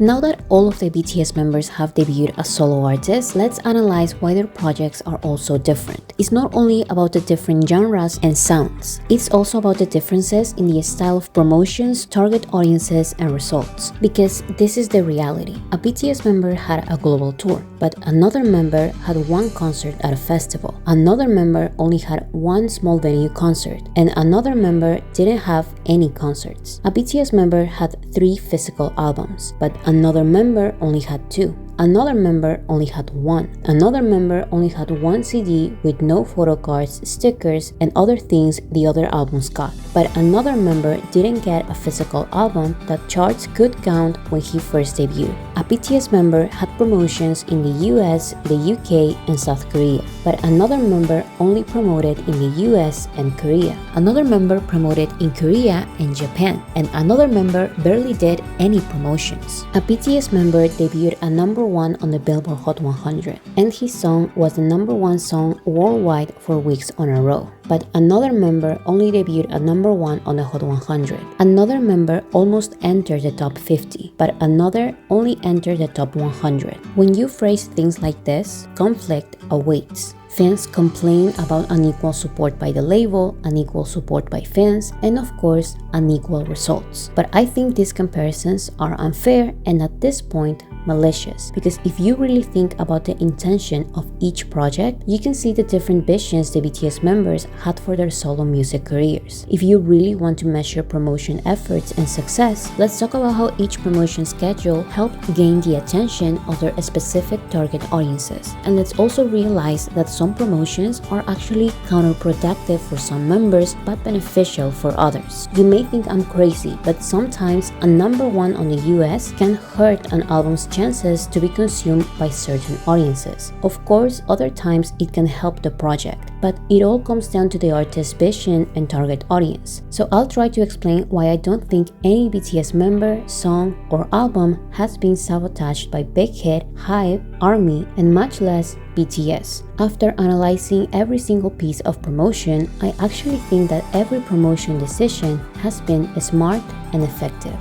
Now that all of the BTS members have debuted as solo artists, let's analyze why their projects are also different. It's not only about the different genres and sounds, it's also about the differences in the style of promotions, target audiences, and results. Because this is the reality. A BTS member had a global tour, but another member had one concert at a festival. Another member only had one small venue concert, and another member didn't have any concerts. A BTS member had 3 physical albums, but another member only had 2. Another member only had 1. Another member only had 1 CD with no photo cards, stickers, and other things the other albums got. But another member didn't get a physical album that charts could count when he first debuted. A BTS member had promotions in the US, the UK, and South Korea. But another member only promoted in the US and Korea. Another member promoted in Korea and Japan. And another member barely did any promotions. A BTS member debuted a number 1 on the Billboard Hot 100, and his song was the number 1 song worldwide for weeks on a row. But another member only debuted a number 1 on the Hot 100. Another member almost entered the top 50, but another only entered the top 100. When you phrase things like this, conflict awaits. Fans complain about unequal support by the label, unequal support by fans, and of course, unequal results. But I think these comparisons are unfair and at this point, malicious. Because if you really think about the intention of each project, you can see the different visions the BTS members had for their solo music careers. If you really want to measure promotion efforts and success, let's talk about how each promotion schedule helped gain the attention of their specific target audiences. And let's also realize that some promotions are actually counterproductive for some members but beneficial for others. You may think I'm crazy, but sometimes a number 1 on the US can hurt an album's chances to be consumed by certain audiences. Of course, other times it can help the project, but it all comes down to the artist's vision and target audience. So I'll try to explain why I don't think any BTS member, song, or album has been sabotaged by Big Hit, Hype, ARMY, and much less BTS. After analyzing every single piece of promotion, I actually think that every promotion decision has been smart and effective.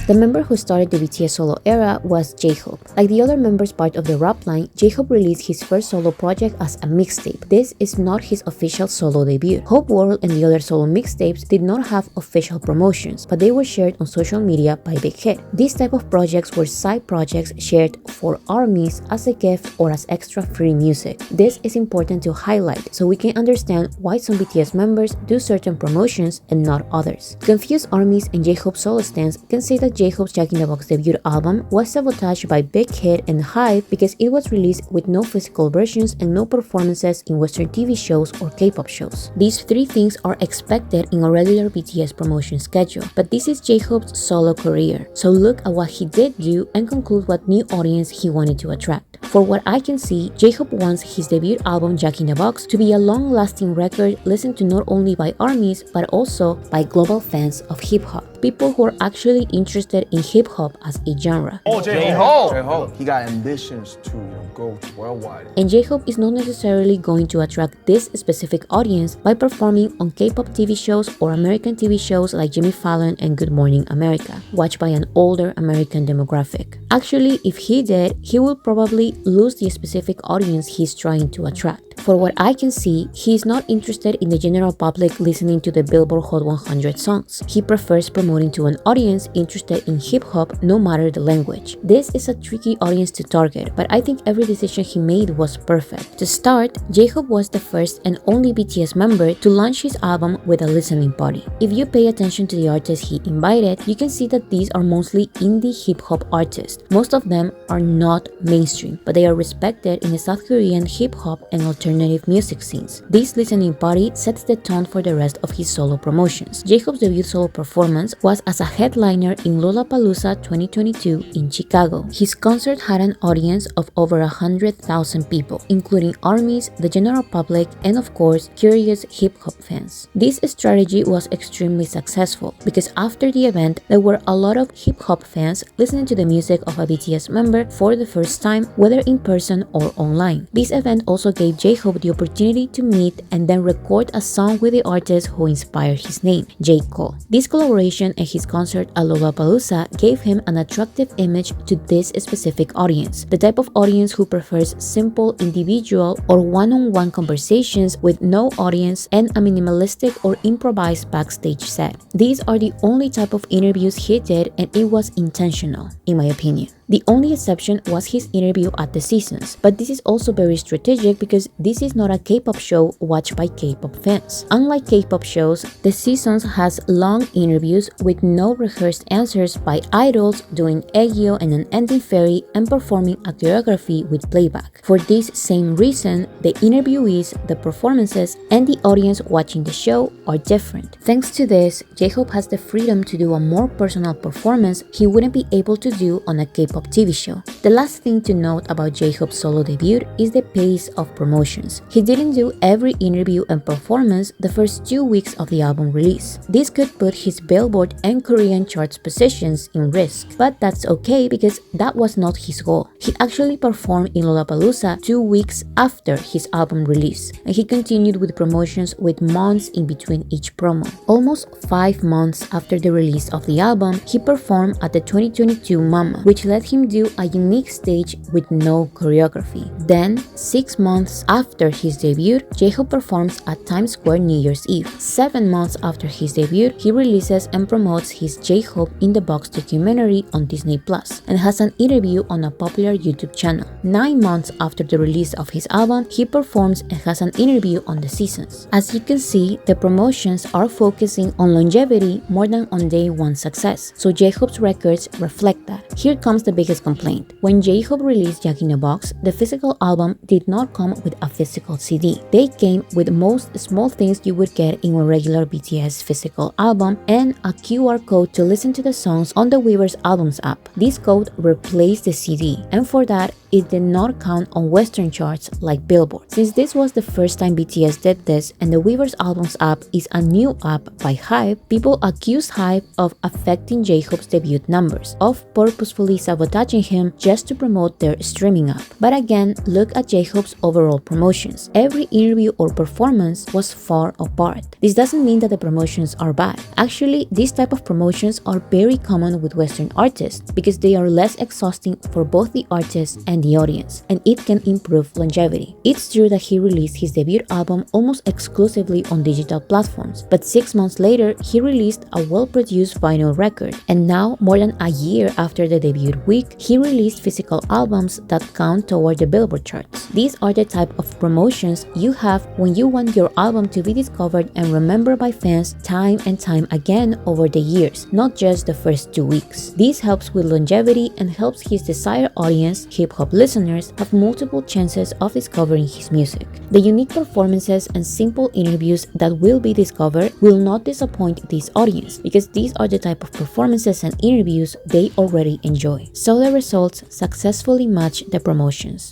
The member who started the BTS solo era was J-Hope. Like the other members part of the rap line, J-Hope released his first solo project as a mixtape. This is not his official solo debut. Hope World and the other solo mixtapes did not have official promotions, but they were shared on social media by Big Hit. These type of projects were side projects shared for ARMYs as a gift or as extra free music. This is important to highlight so we can understand why some BTS members do certain promotions and not others. Confused ARMYs and J-Hope solo stands can say that J-Hope's Jack in the Box debut album was sabotaged by Big Hit and Hype because it was released with no physical versions and no performances in Western TV shows or K-pop shows. These 3 things are expected in a regular BTS promotion schedule, but this is J-Hope's solo career. So look at what he did do and conclude what new audience he wanted to attract. For what I can see, J-Hope wants his debut album Jack in the Box to be a long-lasting record listened to not only by ARMYs but also by global fans of hip-hop. People who are actually interested in hip-hop as a genre. Oh, J-Hope! He got ambitions to go worldwide. And J-Hope is not necessarily going to attract this specific audience by performing on K-pop TV shows or American TV shows like Jimmy Fallon and Good Morning America, watched by an older American demographic. Actually, if he did, he will probably lose the specific audience he's trying to attract. For what I can see, he is not interested in the general public listening to the Billboard Hot 100 songs. He prefers promoting to an audience interested in hip-hop no matter the language. This is a tricky audience to target, but I think every decision he made was perfect. To start, J-Hope was the first and only BTS member to launch his album with a listening party. If you pay attention to the artists he invited, you can see that these are mostly indie hip-hop artists. Most of them are not mainstream, but they are respected in the South Korean hip-hop and alternative music scenes. This listening party sets the tone for the rest of his solo promotions. J-Hope's debut solo performance was as a headliner in Lollapalooza 2022 in Chicago. His concert had an audience of over 100,000 people, including ARMYs, the general public, and of course, curious hip-hop fans. This strategy was extremely successful because after the event, there were a lot of hip-hop fans listening to the music of a BTS member for the first time, whether in person or online. This event also gave J J-Hope the opportunity to meet and then record a song with the artist who inspired his name, J. Cole. This collaboration and his concert at Lollapalooza gave him an attractive image to this specific audience, the type of audience who prefers simple, individual, or one-on-one conversations with no audience and a minimalistic or improvised backstage set. These are the only type of interviews he did, and it was intentional, in my opinion. The only exception was his interview at the Seasons, but this is also very strategic because this is not a K-pop show watched by K-pop fans. Unlike K-pop shows, the Seasons has long interviews with no rehearsed answers by idols doing aegyo and an ending fairy and performing a choreography with playback. For this same reason, the interviewees, the performances, and the audience watching the show are different. Thanks to this, J-Hope has the freedom to do a more personal performance he wouldn't be able to do on a K-pop TV show. The last thing to note about J-Hope's solo debut is the pace of promotions. He didn't do every interview and performance the first 2 weeks of the album release. This could put his Billboard and Korean charts positions in risk, but that's okay because that was not his goal. He actually performed in Lollapalooza 2 weeks after his album release, and he continued with promotions with months in between each promo. Almost 5 months after the release of the album, he performed at the 2022 Mama, which let him do a unique stage with no choreography. Then, 6 months after his debut, J-Hope performs at Times Square New Year's Eve. 7 months after his debut, he releases and promotes his J-Hope in the Box documentary on Disney Plus and has an interview on a popular YouTube channel. 9 months after the release of his album, he performs and has an interview on the Seasons. As you can see, the promotions are focusing on longevity more than on day one success, so J-Hope's records reflect that. Here comes the biggest complaint. When J-Hope released Jack in the Box, the physical album did not come with a physical CD. They came with most small things you would get in a regular BTS physical album and a QR code to listen to the songs on the Weverse Albums app. This code replaced the CD, and for that, it did not count on Western charts like Billboard. Since this was the first time BTS did this and the Weverse Albums app is a new app by HYBE, people accused HYBE of affecting J-Hope's debut numbers, of purposefully sabotaging him just to promote their streaming app. But again, look at J-Hope's overall promotions. Every interview or performance was far apart. This doesn't mean that the promotions are bad. Actually, these type of promotions are very common with Western artists because they are less exhausting for both the artist and the audience, and it can improve longevity. It's true that he released his debut album almost exclusively on digital platforms, but 6 months later, he released a well-produced vinyl record, and now, more than a year after the debut week, he released physical albums that count toward the Billboard charts. These are the type of promotions you have when you want your album to be discovered and remembered by fans time and time again over the years, not just the first 2 weeks. This helps with longevity and helps his desired audience, hip-hop listeners, have multiple chances of discovering his music. The unique performances and simple interviews that will be discovered will not disappoint this audience because these are the type of performances and interviews they already enjoy. So the results successfully match the promotions.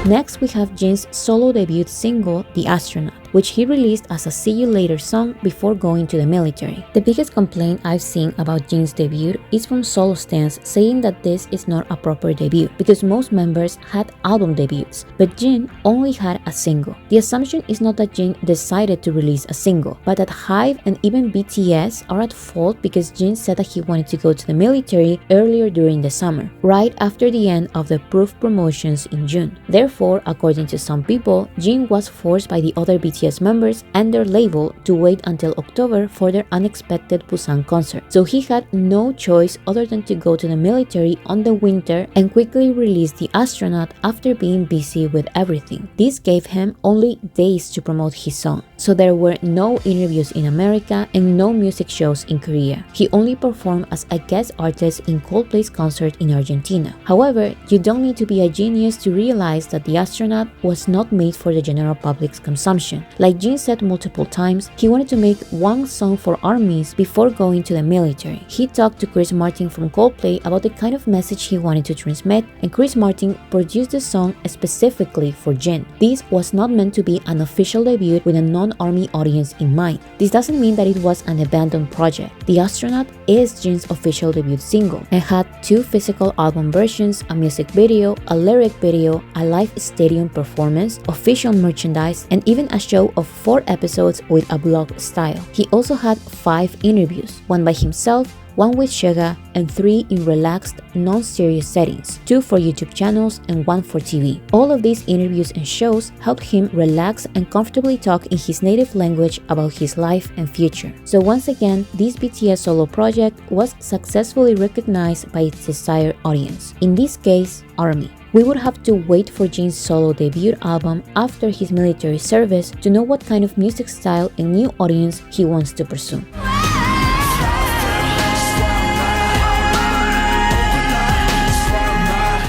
Next, we have Jin's solo debut single, The Astronaut, which he released as a See You Later song before going to the military. The biggest complaint I've seen about Jin's debut is from solo stans saying that this is not a proper debut because most members had album debuts, but Jin only had a single. The assumption is not that Jin decided to release a single, but that HYBE and even BTS are at fault because Jin said that he wanted to go to the military earlier during the summer, right after the end of the Proof promotions in June. Therefore, according to some people, Jin was forced by the other BTS members and their label to wait until October for their unexpected Busan concert. So he had no choice other than to go to the military on the winter and quickly release The Astronaut after being busy with everything. This gave him only days to promote his song, so there were no interviews in America and no music shows in Korea. He only performed as a guest artist in Coldplay's concert in Argentina. However, you don't need to be a genius to realize that that the astronaut was not made for the general public's consumption. Like Jin said multiple times, he wanted to make one song for armies before going to the military. He talked to Chris Martin from Coldplay about the kind of message he wanted to transmit, and Chris Martin produced the song specifically for Jin. This was not meant to be an official debut with a non-army audience in mind. This doesn't mean that it was an abandoned project. The Astronaut is Jin's official debut single and had 2 physical album versions, a music video, a lyric video, a live stadium performance, official merchandise, and even a show of 4 episodes with a vlog style. He also had 5 interviews, one by himself, one with Suga, and 3 in relaxed, non-serious settings, 2 for YouTube channels and 1 for TV. All of these interviews and shows helped him relax and comfortably talk in his native language about his life and future. So once again, this BTS solo project was successfully recognized by its desired audience, in this case, ARMY. We would have to wait for Jin's solo debut album after his military service to know what kind of music style and new audience he wants to pursue.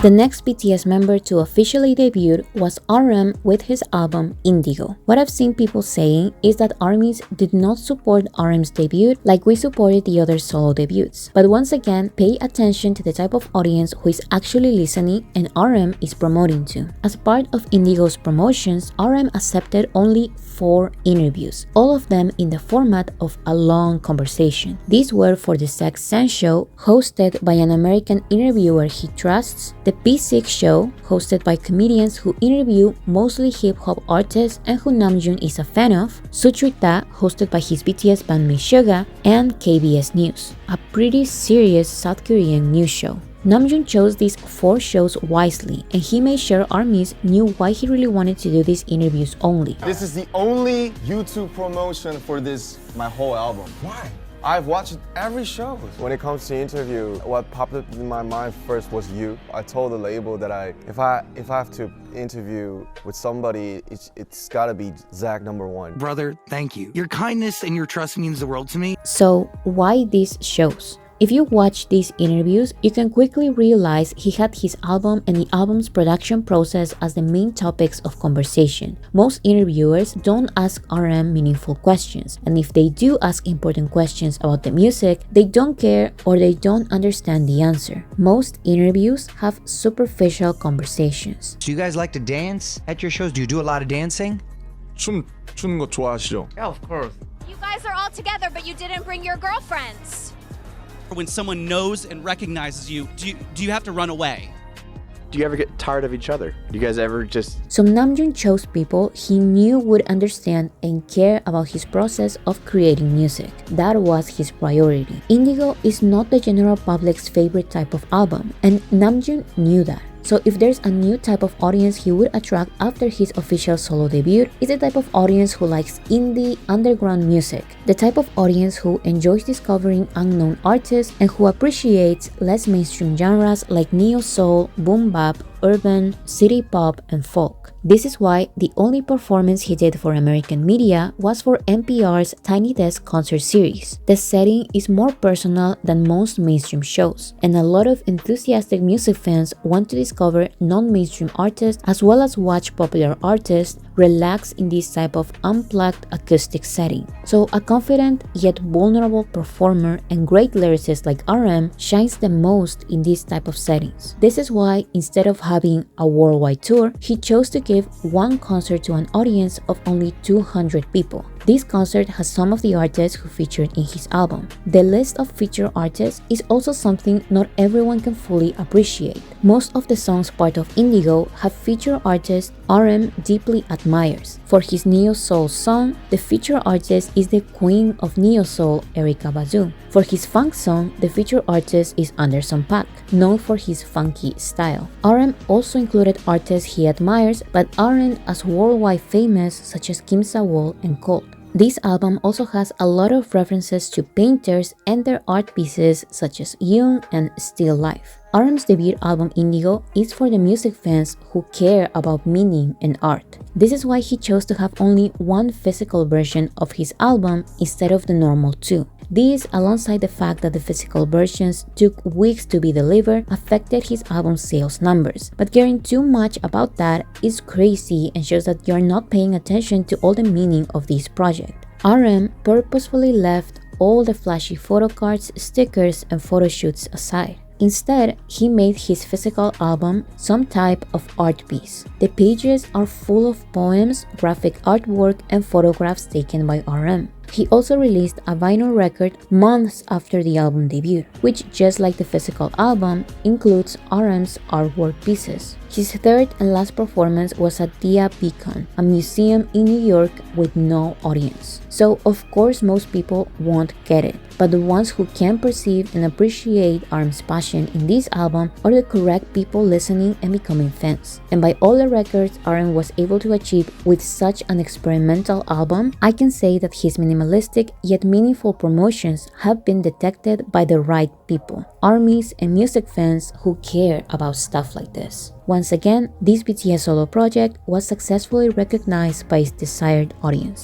The next BTS member to officially debut was RM with his album Indigo. What I've seen people saying is that ARMYs did not support RM's debut like we supported the other solo debuts. But once again, pay attention to the type of audience who is actually listening and RM is promoting to. As part of Indigo's promotions, RM accepted only 4 interviews, all of them in the format of a long conversation. These were for the Sex Sense show, hosted by an American interviewer he trusts, the P6 show, hosted by comedians who interview mostly hip-hop artists and who Namjoon is a fan of, Sutrita, hosted by his BTS bandmate Suga, and KBS News, a pretty serious South Korean news show. Namjoon chose these 4 shows wisely, and he made sure ARMYs knew why he really wanted to do these interviews only. This is the only YouTube promotion for my whole album. Why? I've watched every show. When it comes to interview, what popped up in my mind first was you. I told the label that if I have to interview with somebody, it's gotta be Zach #1. Brother, thank you. Your kindness and your trust means the world to me. So why these shows? If you watch these interviews, you can quickly realize he had his album and the album's production process as the main topics of conversation. Most interviewers don't ask RM meaningful questions, and if they do ask important questions about the music, they don't care or they don't understand the answer. Most interviews have superficial conversations. Do you guys like to dance at your shows? Do you do a lot of dancing? 추는 거 좋아하시죠? Yeah, of course. You guys are all together, but you didn't bring your girlfriends. When someone knows and recognizes you, do you have to run away? Do you ever get tired of each other? Do you guys ever just... So Namjoon chose people he knew would understand and care about his process of creating music. That was his priority. Indigo is not the general public's favorite type of album, and Namjoon knew that. So if there's a new type of audience he would attract after his official solo debut, it's the type of audience who likes indie, underground music, the type of audience who enjoys discovering unknown artists and who appreciates less mainstream genres like neo-soul, boom bap, urban, city pop, and folk. This is why the only performance he did for American media was for NPR's Tiny Desk concert series. The setting is more personal than most mainstream shows, and a lot of enthusiastic music fans want to discover non-mainstream artists as well as watch popular artists relax in this type of unplugged acoustic setting. So a confident yet vulnerable performer and great lyricist like RM shines the most in this type of settings. This is why instead of having a worldwide tour, he chose to give one concert to an audience of only 200 people. This concert has some of the artists who featured in his album. The list of featured artists is also something not everyone can fully appreciate. Most of the songs part of Indigo have featured artists RM deeply admires. For his neo-soul song, the featured artist is the queen of neo-soul, Erykah Badu. For his funk song, the featured artist is Anderson .Paak, known for his funky style. RM also included artists he admires but aren't as worldwide famous, such as Kim Sa-wol and Cold. This album also has a lot of references to painters and their art pieces such as Yoon and Still Life. RM's debut album Indigo is for the music fans who care about meaning and art. This is why he chose to have only one physical version of his album instead of the normal 2. This, alongside the fact that the physical versions took weeks to be delivered, affected his album sales numbers. But caring too much about that is crazy and shows that you're not paying attention to all the meaning of this project. RM purposefully left all the flashy photo cards, stickers, and photo shoots aside. Instead, he made his physical album some type of art piece. The pages are full of poems, graphic artwork, and photographs taken by RM. He also released a vinyl record months after the album debut, which, just like the physical album, includes RM's artwork pieces. His third and last performance was at Dia Beacon, a museum in New York with no audience. So of course most people won't get it, but the ones who can perceive and appreciate RM's passion in this album are the correct people listening and becoming fans. And by all the records RM was able to achieve with such an experimental album, I can say that his minimalistic yet meaningful promotions have been detected by the right people, armies and music fans who care about stuff like this. Once again, this BTS solo project was successfully recognized by its desired audience.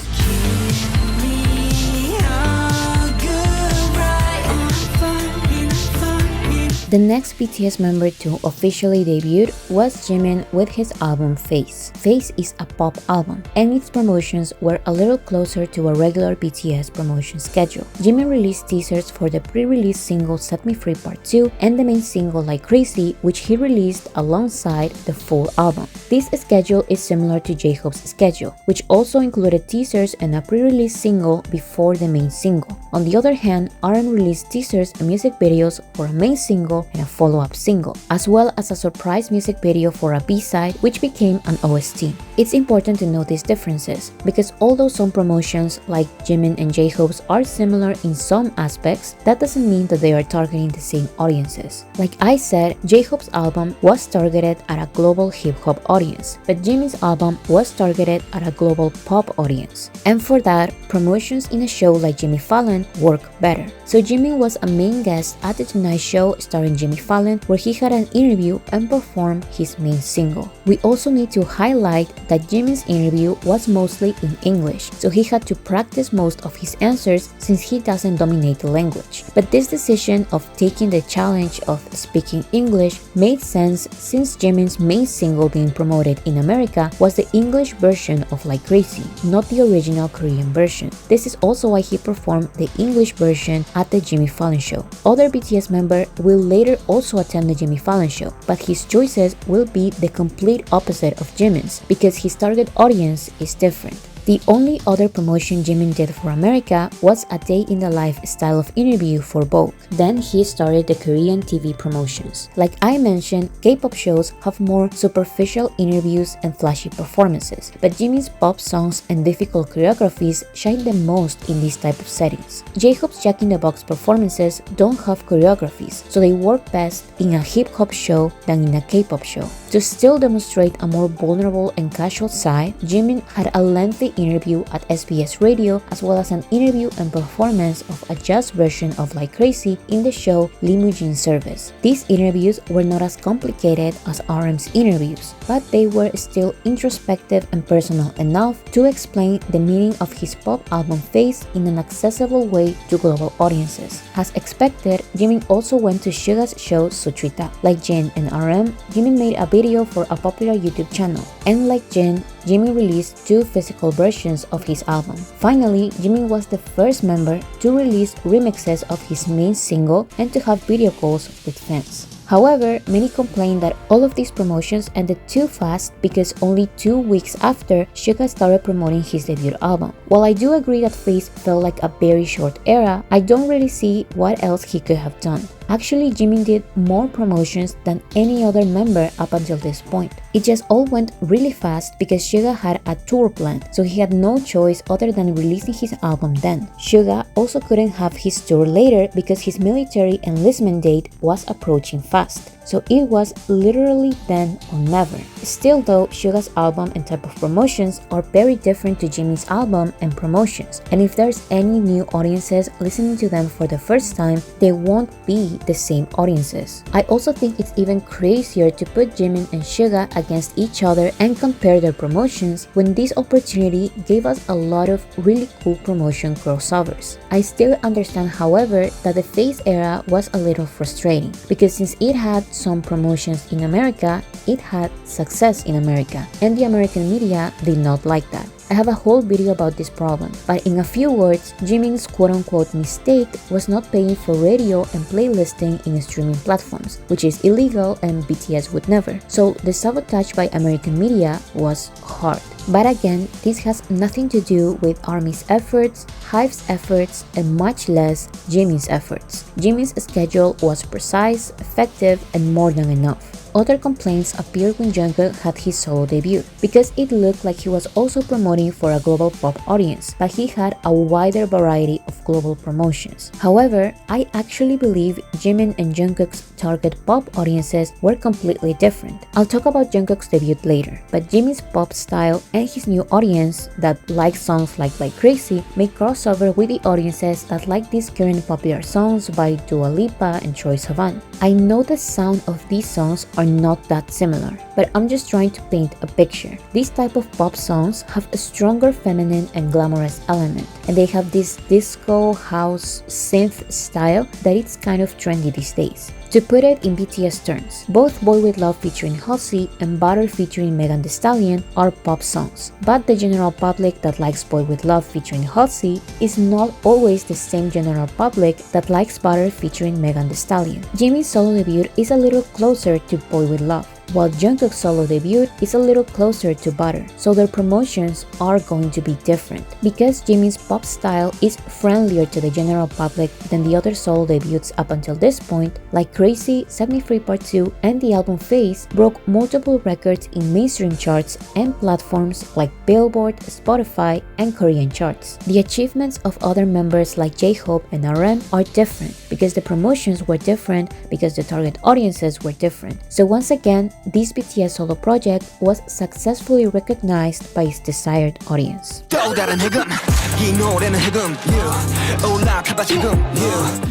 The next BTS member to officially debut was Jimin with his album Face. Face is a pop album, and its promotions were a little closer to a regular BTS promotion schedule. Jimin released teasers for the pre-release single Set Me Free Part 2 and the main single Like Crazy, which he released alongside the full album. This schedule is similar to J-Hope's schedule, which also included teasers and a pre-release single before the main single. On the other hand, RM released teasers and music videos for a main single and a follow-up single, as well as a surprise music video for a B-side which became an OST. It's important to note these differences, because although some promotions like Jimin and J-Hope's are similar in some aspects, that doesn't mean that they are targeting the same audiences. Like I said, J-Hope's album was targeted at a global hip-hop audience, but Jimin's album was targeted at a global pop audience. And for that, promotions in a show like Jimmy Fallon work better. So Jimin was a main guest at the Tonight Show starring Jimmy Fallon, where he had an interview and performed his main single. We also need to highlight that Jimin's interview was mostly in English, so he had to practice most of his answers since he doesn't dominate the language. But this decision of taking the challenge of speaking English made sense since Jimin's main single being promoted in America was the English version of Like Crazy, not the original Korean version. This is also why he performed the English version at the Jimmy Fallon show. Other BTS member will later also attend the Jimmy Fallon show, but his choices will be the complete opposite of Jimin's because his target audience is different. The only other promotion Jimin did for America was a day in the life style of interview for Vogue. Then he started the Korean TV promotions. Like I mentioned, K-pop shows have more superficial interviews and flashy performances, but Jimin's pop songs and difficult choreographies shine the most in this type of settings. J-Hope's Jack in the Box performances don't have choreographies, so they work best in a hip-hop show than in a K-pop show. To still demonstrate a more vulnerable and casual side, Jimin had a lengthy interview at SBS Radio, as well as an interview and performance of a jazz version of Like Crazy in the show Limousine Service. These interviews were not as complicated as RM's interviews, but they were still introspective and personal enough to explain the meaning of his pop album Face in an accessible way to global audiences. As expected, Jimin also went to Suga's show Sutrita. Like Jin and RM, Jimin made a video for a popular YouTube channel, and like Jin, Jimin released 2 physical versions of his album. Finally, Jimin was the first member to release remixes of his main single and to have video calls with fans. However, many complained that all of these promotions ended too fast because only 2 weeks after, Suga started promoting his debut album. While I do agree that Face felt like a very short era, I don't really see what else he could have done. Actually, Jimin did more promotions than any other member up until this point. It just all went really fast because Suga had a tour planned, so he had no choice other than releasing his album then. Suga also couldn't have his tour later because his military enlistment date was approaching fast. So it was literally then or never. Still though, Suga's album and type of promotions are very different to Jimin's album and promotions, and if there's any new audiences listening to them for the first time, they won't be be the same audiences. I also think it's even crazier to put Jimin and Suga against each other and compare their promotions when this opportunity gave us a lot of really cool promotion crossovers. I still understand, however, that the Phase era was a little frustrating because since it had some promotions in America, it had success in America, and the American media did not like that. I have a whole video about this problem, but in a few words, Jimin's quote-unquote mistake was not paying for radio and playlisting in streaming platforms, which is illegal and BTS would never. So the sabotage by American media was hard. But again, this has nothing to do with ARMY's efforts, HYBE's efforts, and much less Jimin's efforts. Jimin's schedule was precise, effective, and more than enough. Other complaints appeared when Jungkook had his solo debut, because it looked like he was also promoting for a global pop audience, but he had a wider variety of global promotions. However, I actually believe Jimin and Jungkook's target pop audiences were completely different. I'll talk about Jungkook's debut later, but Jimin's pop style and his new audience that likes songs like Crazy may crossover with the audiences that like these current popular songs by Dua Lipa and Troye Sivan. I know the sound of these songs are not that similar, but I'm just trying to paint a picture. These type of pop songs have a stronger feminine and glamorous element, and they have this disco, house, synth style that it's kind of trendy these days. To put it in BTS terms, both Boy With Love featuring Halsey and Butter featuring Megan Thee Stallion are pop songs, but the general public that likes Boy With Love featuring Halsey is not always the same general public that likes Butter featuring Megan Thee Stallion. Jimin's solo debut is a little closer to Boy With Love, while Jungkook's solo debut is a little closer to Butter, so their promotions are going to be different. Because Jimin's pop style is friendlier to the general public than the other solo debuts up until this point, like Crazy, 73 Part 2, and the album Phase broke multiple records in mainstream charts and platforms like Billboard, Spotify, and Korean charts. The achievements of other members like J-Hope and RM are different because the promotions were different, because the target audiences were different. So once again, this BTS solo project was successfully recognized by its desired audience.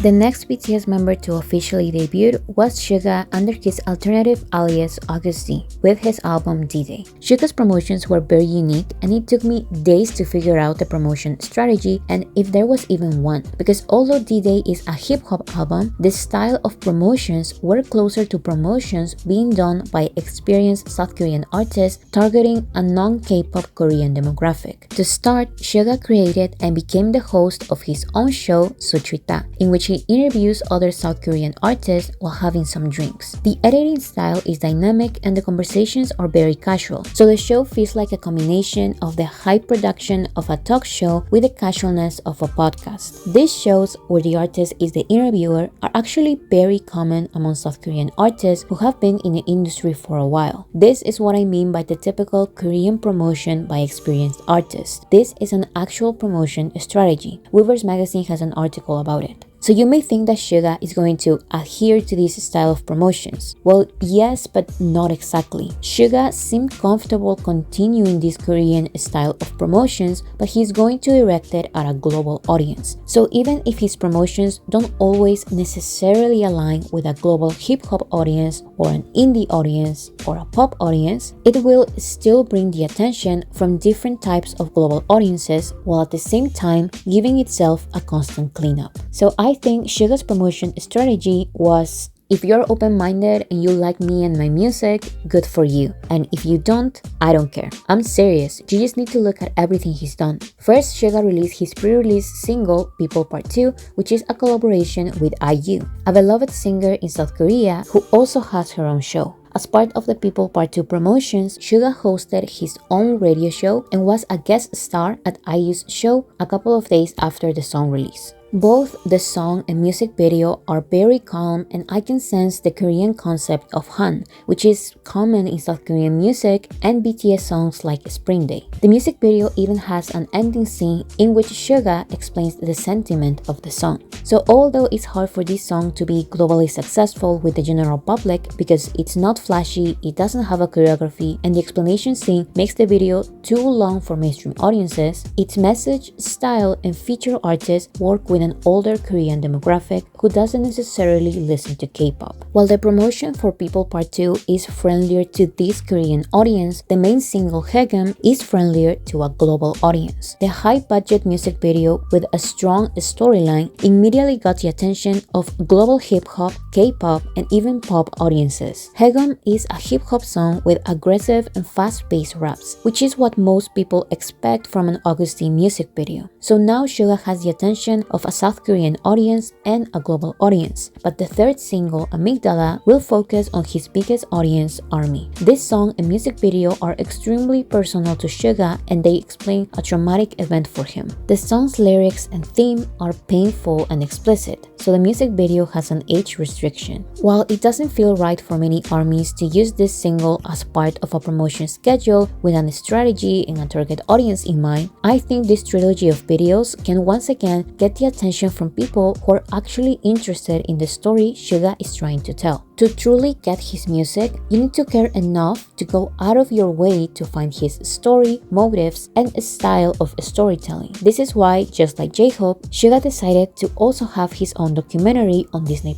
The next BTS member to officially debut was Suga under his alternative alias Augusty with his album D-Day. Suga's promotions were very unique, and it took me days to figure out the promotion strategy and if there was even one, because although D-Day is a hip-hop album, the style of promotions were closer to promotions being done by experienced South Korean artists targeting a non-K-pop Korean demographic. To start, Suga created and became the host of his own show, Suchwita, in which he interviews other South Korean artists while having some drinks. The editing style is dynamic and the conversations are very casual, so the show feels like a combination of the high production of a talk show with the casualness of a podcast. These shows, where the artist is the interviewer, are actually very common among South Korean artists who have been in the industry for a while. This is what I mean by the typical Korean promotion by experienced artists. This is an actual promotion strategy. Weverse magazine has an article about it. So you may think that Suga is going to adhere to this style of promotions. Well, yes, but not exactly. Suga seemed comfortable continuing this Korean style of promotions, but he's going to direct it at a global audience. So even if his promotions don't always necessarily align with a global hip-hop audience or an indie audience or a pop audience, it will still bring the attention from different types of global audiences while at the same time giving itself a constant cleanup. So I think Suga's promotion strategy was, if you're open-minded and you like me and my music, good for you. And if you don't, I don't care. I'm serious, you just need to look at everything he's done. First, Suga released his pre-release single, People Part 2, which is a collaboration with IU, a beloved singer in South Korea who also has her own show. As part of the People Part 2 promotions, Suga hosted his own radio show and was a guest star at IU's show a couple of days after the song release. Both the song and music video are very calm, and I can sense the Korean concept of Han, which is common in South Korean music and BTS songs like Spring Day. The music video even has an ending scene in which Suga explains the sentiment of the song. So although it's hard for this song to be globally successful with the general public because it's not flashy, it doesn't have a choreography, and the explanation scene makes the video too long for mainstream audiences, its message, style, and feature artists work with an older Korean demographic who doesn't necessarily listen to K-pop. While the promotion for People Part 2 is friendlier to this Korean audience, the main single Haegum is friendlier to a global audience. The high-budget music video with a strong storyline immediately got the attention of global hip-hop, K-pop, and even pop audiences. Haegum is a hip-hop song with aggressive and fast-paced raps, which is what most people expect from an Augustine music video. So now Suga has the attention of a South Korean audience and a global audience, but the third single, Amygdala, will focus on his biggest audience, ARMY. This song and music video are extremely personal to Suga, and they explain a traumatic event for him. The song's lyrics and theme are painful and explicit, so the music video has an age restriction. While it doesn't feel right for many ARMYs to use this single as part of a promotion schedule with a strategy and a target audience in mind, I think this trilogy of videos can once again get the attention from people who are actually interested in the story Suga is trying to tell. To truly get his music, you need to care enough to go out of your way to find his story, motives, and style of storytelling. This is why, just like J-Hope, Suga decided to also have his own documentary on Disney+.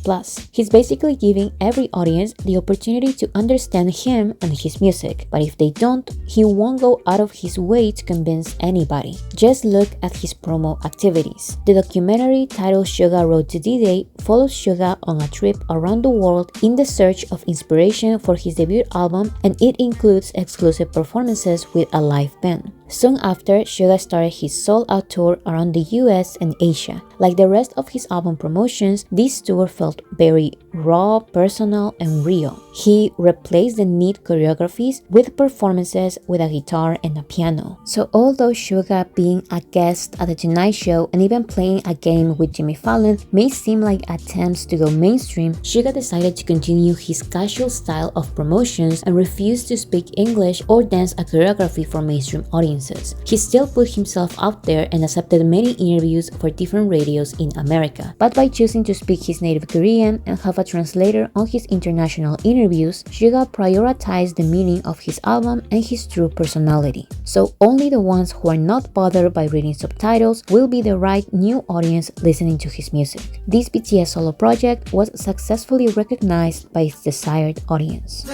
He's basically giving every audience the opportunity to understand him and his music, but if they don't, he won't go out of his way to convince anybody. Just look at his promo activities. The documentary titled Suga Road to D-Day follows Suga on a trip around the world in the search of inspiration for his debut album, and it includes exclusive performances with a live band. Soon after, Suga started his sold-out tour around the US and Asia. Like the rest of his album promotions, this tour felt very raw, personal, and real. He replaced the neat choreographies with performances with a guitar and a piano. So although Suga being a guest at The Tonight Show and even playing a game with Jimmy Fallon may seem like attempts to go mainstream, Suga decided to continue his casual style of promotions and refused to speak English or dance a choreography for mainstream audiences. He still put himself out there and accepted many interviews for different radios in America. But by choosing to speak his native Korean and have a translator on his international interviews, Suga prioritized the meaning of his album and his true personality. So only the ones who are not bothered by reading subtitles will be the right new audience listening to his music. This BTS solo project was successfully recognized by its desired audience.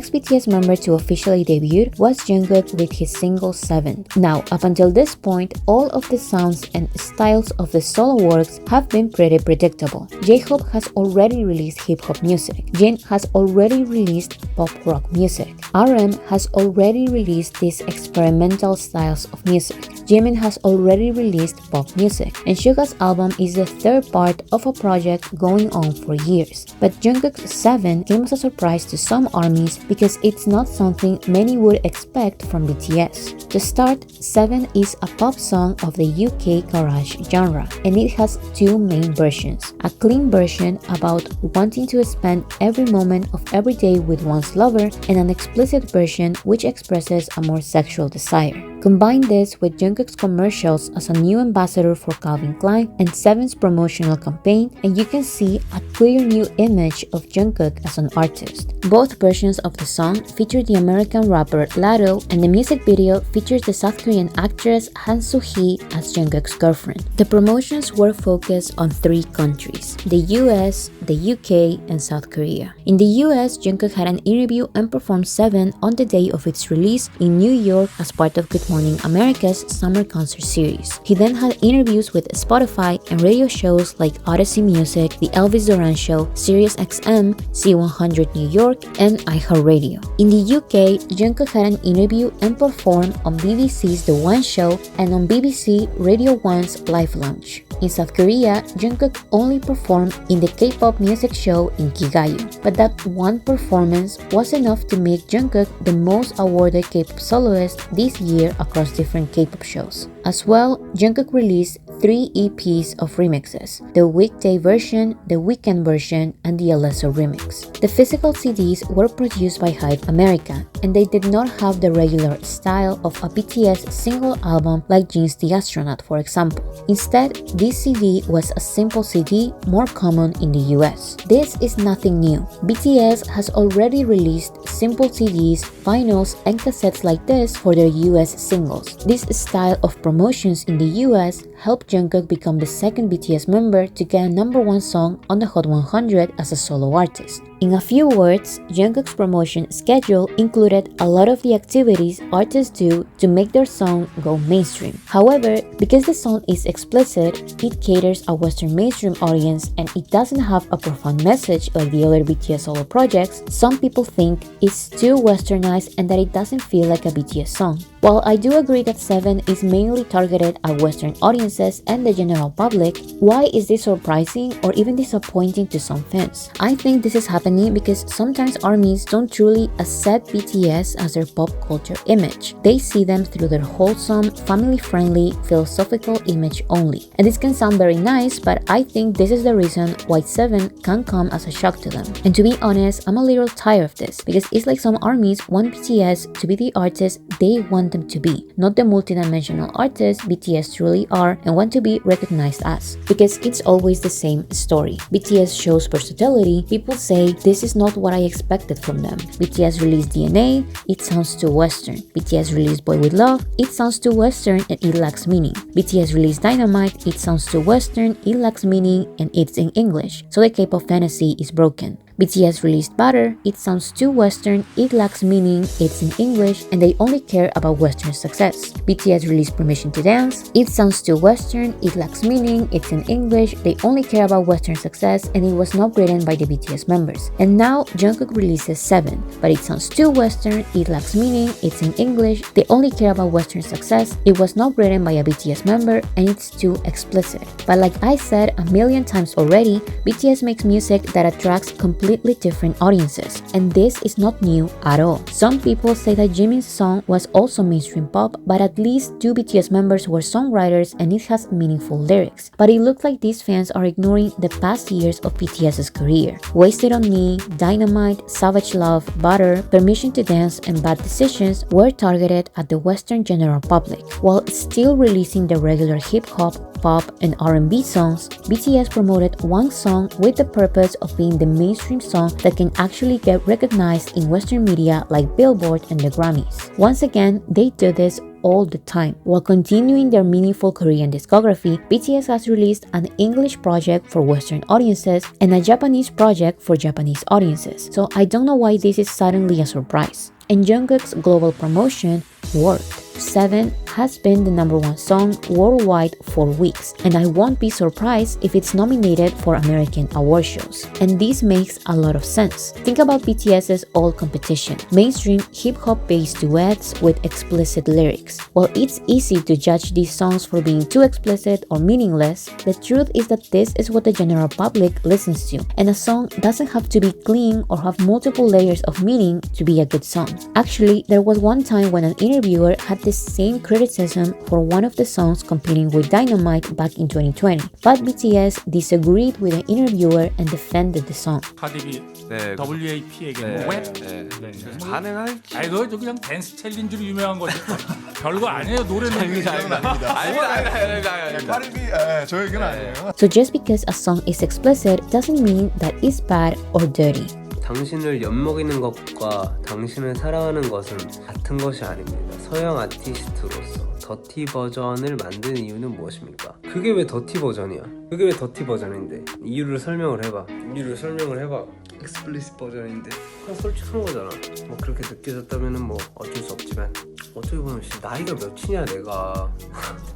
Next BTS member to officially debut was Jungkook with his single 7. Now, up until this point, all of the sounds and styles of the solo works have been pretty predictable. J-Hope has already released hip-hop music. Jin has already released pop-rock music. RM has already released these experimental styles of music. Jimin has already released pop music. And Suga's album is the third part of a project going on for years. But Jungkook's 7 came as a surprise to some ARMYs because it's not something many would expect from BTS. To start, 7 is a pop song of the UK garage genre, and it has two main versions. A clean version about wanting to spend every moment of every day with one's lover, and an explicit version which expresses a more sexual desire. Combine this with Jungkook's commercials as a new ambassador for Calvin Klein and 7's promotional campaign, and you can see a clear new image of Jungkook as an artist. Both versions of the song feature the American rapper Latto, and the music video features the South Korean actress Han Soo-hee as Jungkook's girlfriend. The promotions were focused on 3 countries: the US, the UK, and South Korea. In the US, Jungkook had an interview and performed 7 on the day of its release in New York as part of Good Morning America's summer concert series. He then had interviews with Spotify and radio shows like Odyssey Music, The Elvis Duran Show, SiriusXM, C100 New York, and iHeartRadio. In the UK, Jungkook had an interview and performed on BBC's The One Show and on BBC Radio 1's Live Lounge. In South Korea, Jungkook only performed in the K-pop music show in Kigayu, but that one performance was enough to make Jungkook the most awarded K-pop soloist this year across different K-pop shows. As well, Jungkook released 3 EPs of remixes: the weekday version, the weekend version, and the Alesso remix. The physical CDs were produced by Hype America, and they did not have the regular style of a BTS single album like Jin's The Astronaut, for example. Instead, this CD was a simple CD, more common in the US. This is nothing new. BTS has already released simple CDs, vinyls, and cassettes like this for their US singles. This style of promotions in the US helped Jungkook become the second BTS member to get a #1 song on the Hot 100 as a solo artist. In a few words, Jungkook's promotion schedule included a lot of the activities artists do to make their song go mainstream. However, because the song is explicit, it caters a Western mainstream audience and it doesn't have a profound message like the other BTS solo projects, some people think it's too westernized and that it doesn't feel like a BTS song. While I do agree that 7 is mainly targeted at Western audiences and the general public, why is this surprising or even disappointing to some fans? I think this is happening because sometimes ARMYs don't truly accept BTS as their pop culture image. They see them through their wholesome, family-friendly, philosophical image only. And this can sound very nice, but I think this is the reason why 7 can come as a shock to them. And to be honest, I'm a little tired of this because it's like some ARMYs want BTS to be the artist they want them to be, not the multidimensional artists BTS truly are and want to be recognized as. Because it's always the same story. BTS shows versatility, people say this is not what I expected from them. BTS released DNA, it sounds too Western. BTS released Boy With Love, it sounds too Western and it lacks meaning. BTS released Dynamite, it sounds too Western, it lacks meaning and it's in English, so the K-pop fantasy is broken. BTS released Butter, it sounds too Western, it lacks meaning, it's in English, and they only care about Western success. BTS released Permission to Dance, it sounds too Western, it lacks meaning, it's in English, they only care about Western success, and it was not written by the BTS members. And now Jungkook releases 7, but it sounds too Western, it lacks meaning, it's in English, they only care about Western success, it was not written by a BTS member, and it's too explicit. But like I said a million times already, BTS makes music that attracts completely different audiences, and this is not new at all. Some people say that Jimin's song was also mainstream pop, but at least 2 BTS members were songwriters and it has meaningful lyrics. But it looks like these fans are ignoring the past years of BTS's career. Wasted on Me, Dynamite, Savage Love, Butter, Permission to Dance, and Bad Decisions were targeted at the Western general public. While still releasing the regular hip-hop, pop, and R&B songs, BTS promoted one song with the purpose of being the mainstream song that can actually get recognized in Western media like Billboard and the Grammys. Once again, they do this all the time. While continuing their meaningful Korean discography, BTS has released an English project for Western audiences and a Japanese project for Japanese audiences. So I don't know why this is suddenly a surprise. And Jungkook's global promotion worked. 7 has been the #1 song worldwide for weeks, and I won't be surprised if it's nominated for American award shows. And this makes a lot of sense. Think about BTS's old competition, mainstream hip-hop based duets with explicit lyrics. While it's easy to judge these songs for being too explicit or meaningless, the truth is that this is what the general public listens to, and a song doesn't have to be clean or have multiple layers of meaning to be a good song. Actually, there was one time when an interviewer had the same criticism for one of the songs competing with Dynamite back in 2020, but BTS disagreed with the interviewer and defended the song. 카디비 네. WAP에게 네. 웹? 네. 네. 가능할? 아니 그거 그냥 댄스 챌린지로 유명한 거지 별거 아니에요 노래는 아닙니다. 저 얘기는 아니에요. So just because a song is explicit doesn't mean that it's bad or dirty. 당신을 엿먹이는 것과 당신을 사랑하는 것은 같은 것이 아닙니다. 서양 아티스트로서 더티 버전을 만든 이유는 무엇입니까? 그게 왜 더티 버전이야? 그게 왜 더티 버전인데? 이유를 설명을 해봐. 익스플리시 버전인데 그냥 솔직한 거잖아. 뭐 그렇게 느껴졌다면은 뭐 어쩔 수 없지만 어떻게 보면 나이가 몇이냐 내가.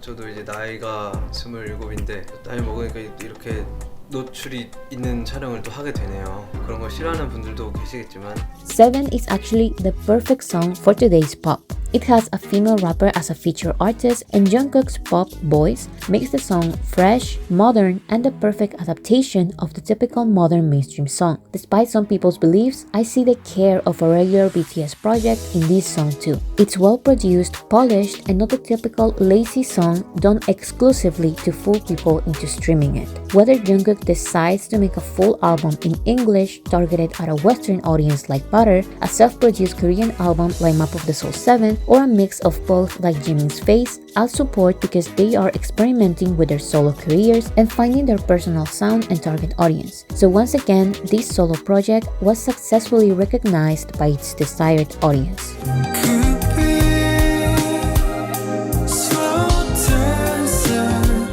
저도 이제 나이가 27인데 나이 먹으니까 이렇게 노출이 있는 촬영을 또 하게 되네요. 그런 걸 싫어하는 분들도 계시겠지만 7 is actually the perfect song for today's pop. It has a female rapper as a featured artist, and Jungkook's pop voice makes the song fresh, modern, and the perfect adaptation of the typical modern mainstream song. Despite some people's beliefs, I see the care of a regular BTS project in this song too. It's well produced, polished, and not a typical lazy song done exclusively to fool people into streaming it. Whether Jungkook decides to make a full album in English targeted at a Western audience like Butter, a self-produced Korean album like Map of the Soul 7, or a mix of both like Jimin's Face, I'll support because they are experimenting with their solo careers and finding their personal sound and target audience. So once again, this solo project was successfully recognized by its desired audience.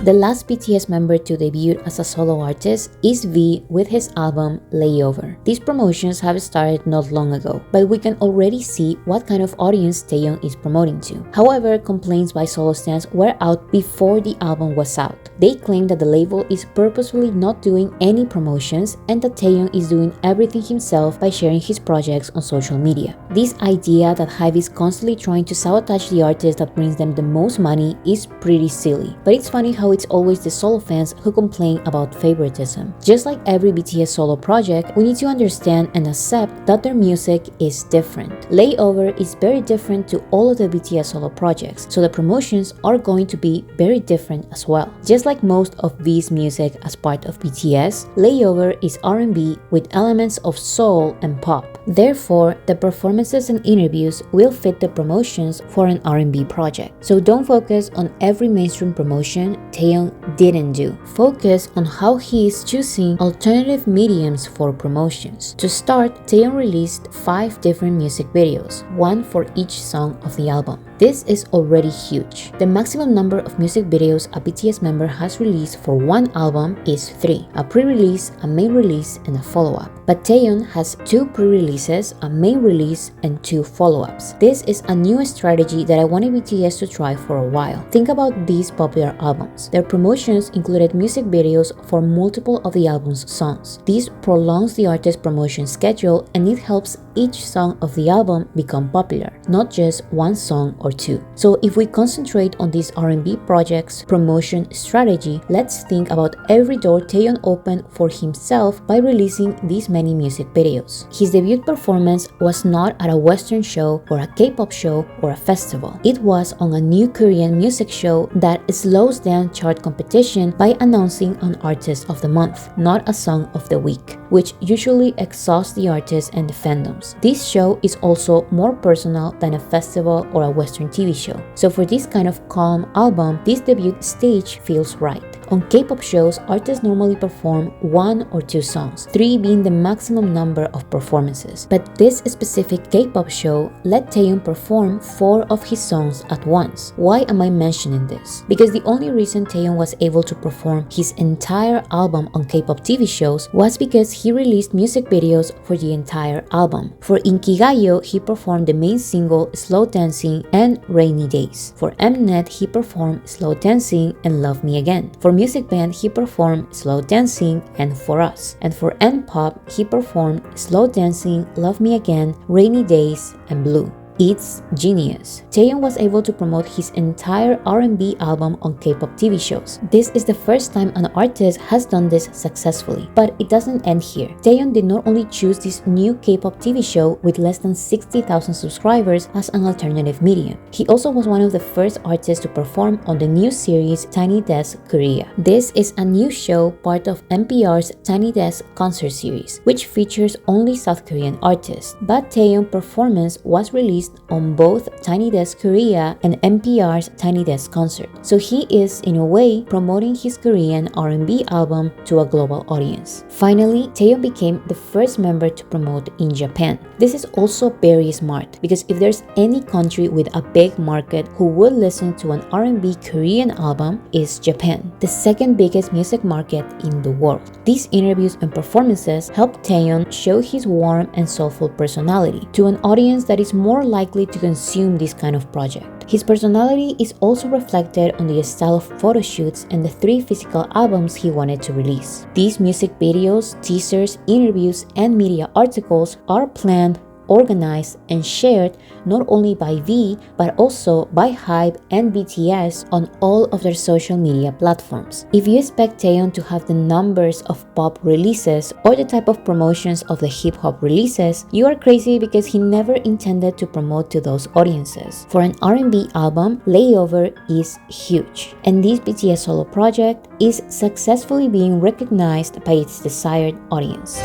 The last BTS member to debut as a solo artist is V with his album Layover. These promotions have started not long ago, but we can already see what kind of audience Taehyung is promoting to. However, complaints by solo stans were out before the album was out. They claim that the label is purposefully not doing any promotions and that Taehyung is doing everything himself by sharing his projects on social media. This idea that HYBE is constantly trying to sabotage the artist that brings them the most money is pretty silly, but it's funny how it's always the solo fans who complain about favoritism. Just like every BTS solo project, we need to understand and accept that their music is different. Layover is very different to all of the BTS solo projects, so the promotions are going to be very different as well. Just like most of V's music as part of BTS, Layover is R&B with elements of soul and pop. Therefore, the performances and interviews will fit the promotions for an R&B project. So don't focus on every mainstream promotion Taehyung didn't do. Focus on how he is choosing alternative mediums for promotions. To start, Taehyung released 5 different music videos, one for each song of the album. This is already huge. The maximum number of music videos a BTS member has released for one album is 3, a pre-release, a main release, and a follow-up. But Taehyung has 2 pre-releases, a main release, and 2 follow-ups. This is a new strategy that I wanted BTS to try for a while. Think about these popular albums. Their promotions included music videos for multiple of the album's songs. This prolongs the artist's promotion schedule and it helps each song of the album become popular, not just one song or 2. So if we concentrate on this R&B project's promotion strategy, let's think about every door Taehyung opened for himself by releasing these many music videos. His debut performance was not at a Western show or a K-pop show or a festival. It was on a new Korean music show that slows down chart competition by announcing an artist of the month, not a song of the week, which usually exhausts the artist and the fandoms. This show is also more personal than a festival or a Western TV show. So for this kind of calm album, this debut stage feels right. On K-pop shows, artists normally perform 1 or 2 songs, 3 being the maximum number of performances. But this specific K-pop show let Taehyung perform 4 of his songs at once. Why am I mentioning this? Because the only reason Taehyung was able to perform his entire album on K-pop TV shows was because he released music videos for the entire album. For Inkigayo, he performed the main single Slow Dancing and Rainy Days. For Mnet, he performed Slow Dancing and Love Me Again. For Music Band, he performed Slow Dancing and For Us. And for N-Pop, he performed Slow Dancing, Love Me Again, Rainy Days, and Blue. It's genius. Taehyung was able to promote his entire R&B album on K-pop TV shows. This is the first time an artist has done this successfully. But it doesn't end here. Taehyung did not only choose this new K-pop TV show with less than 60,000 subscribers as an alternative medium. He also was one of the first artists to perform on the new series Tiny Desk Korea. This is a new show part of NPR's Tiny Desk concert series, which features only South Korean artists. But Taehyung's performance was released on both Tiny Desk Korea and NPR's Tiny Desk concert. So he is, in a way, promoting his Korean R&B album to a global audience. Finally, Taehyung became the first member to promote in Japan. This is also very smart because if there's any country with a big market who would listen to an R&B Korean album, is Japan, the second biggest music market in the world. These interviews and performances helped Taehyung show his warm and soulful personality to an audience that is more likely to consume this kind of project. His personality is also reflected on the style of photo shoots and the 3 physical albums he wanted to release. These music videos, teasers, interviews, and media articles are planned organized and shared not only by V but also by HYBE and BTS on all of their social media platforms. If you expect Taeyeon to have the numbers of pop releases or the type of promotions of the hip-hop releases, you are crazy because he never intended to promote to those audiences. For an R&B album, Layover is huge, and this BTS solo project is successfully being recognized by its desired audience.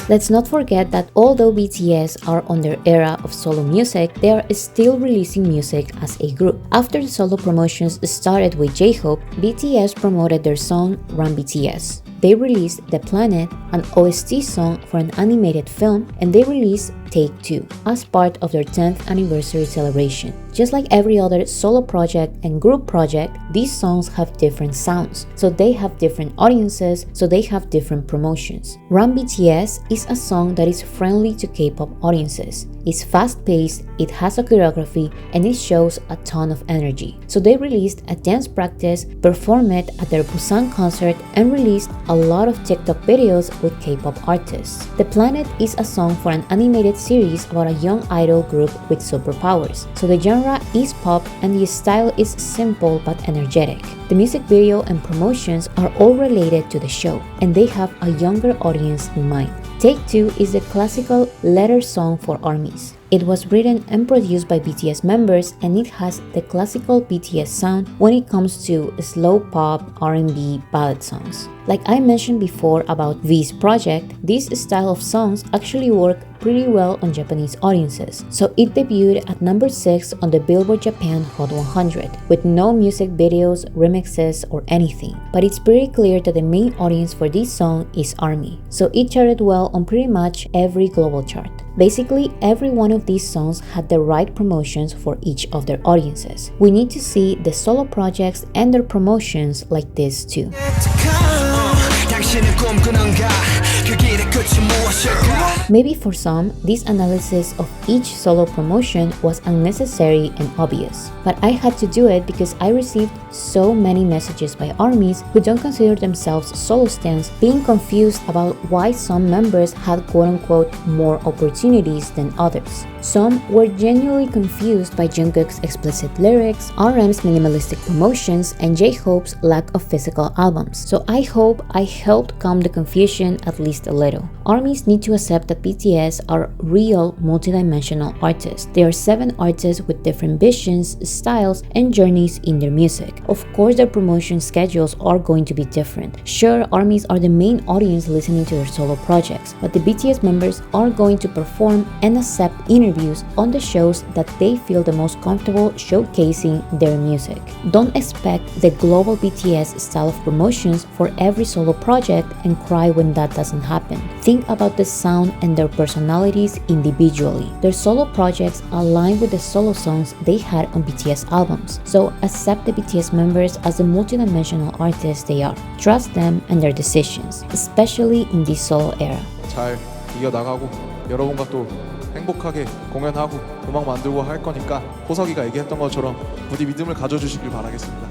Let's not forget that although BTS are on their era of solo music, they are still releasing music as a group. After the solo promotions started with J-Hope, BTS promoted their song Run BTS. They released The Planet, an OST song for an animated film, and they released Take 2 as part of their 10th anniversary celebration. Just like every other solo project and group project, these songs have different sounds, so they have different audiences, so they have different promotions. Run BTS is a song that is friendly to K-pop audiences. It's fast-paced, it has a choreography, and it shows a ton of energy. So they released a dance practice, performed it at their Busan concert, and released a lot of TikTok videos with K-pop artists. The Planet is a song for an animated series about a young idol group with superpowers. So the genre is pop and the style is simple but energetic. The music video and promotions are all related to the show, and they have a younger audience in mind. Take 2 is the classical letter song for ARMYs. It was written and produced by BTS members, and it has the classical BTS sound when it comes to slow pop, R&B, ballad songs. Like I mentioned before about V's project, this style of songs actually work pretty well on Japanese audiences, so it debuted at number 6 on the Billboard Japan Hot 100, with no music videos, remixes, or anything. But it's pretty clear that the main audience for this song is ARMY, so it charted well on pretty much every global chart. Basically, every one of these songs had the right promotions for each of their audiences. We need to see the solo projects and their promotions like this too. Maybe for some, this analysis of each solo promotion was unnecessary and obvious, but I had to do it because I received so many messages by ARMYs who don't consider themselves solo stans being confused about why some members had quote-unquote more opportunities than others. Some were genuinely confused by Jungkook's explicit lyrics, RM's minimalistic promotions, and J-Hope's lack of physical albums. So I hope I helped calm the confusion at least a little. ARMYs need to accept that BTS are real multidimensional artists. They are 7 artists with different visions, styles, and journeys in their music. Of course, their promotion schedules are going to be different. Sure, ARMYs are the main audience listening to their solo projects, but the BTS members are going to perform and accept interviews on the shows that they feel the most comfortable showcasing their music. Don't expect the global BTS style of promotions for every solo project and cry when that doesn't happen. Think about the sound and their personalities individually. Their solo projects align with the solo songs they had on BTS albums, so accept the BTS members as the multidimensional artists they are. Trust them and their decisions, especially in this solo era. 잘 이겨나가고 여러분과 또 행복하게 공연하고 음악 만들고 할 거니까 호석이가 얘기했던 것처럼 부디 믿음을 가져주시길 바라겠습니다.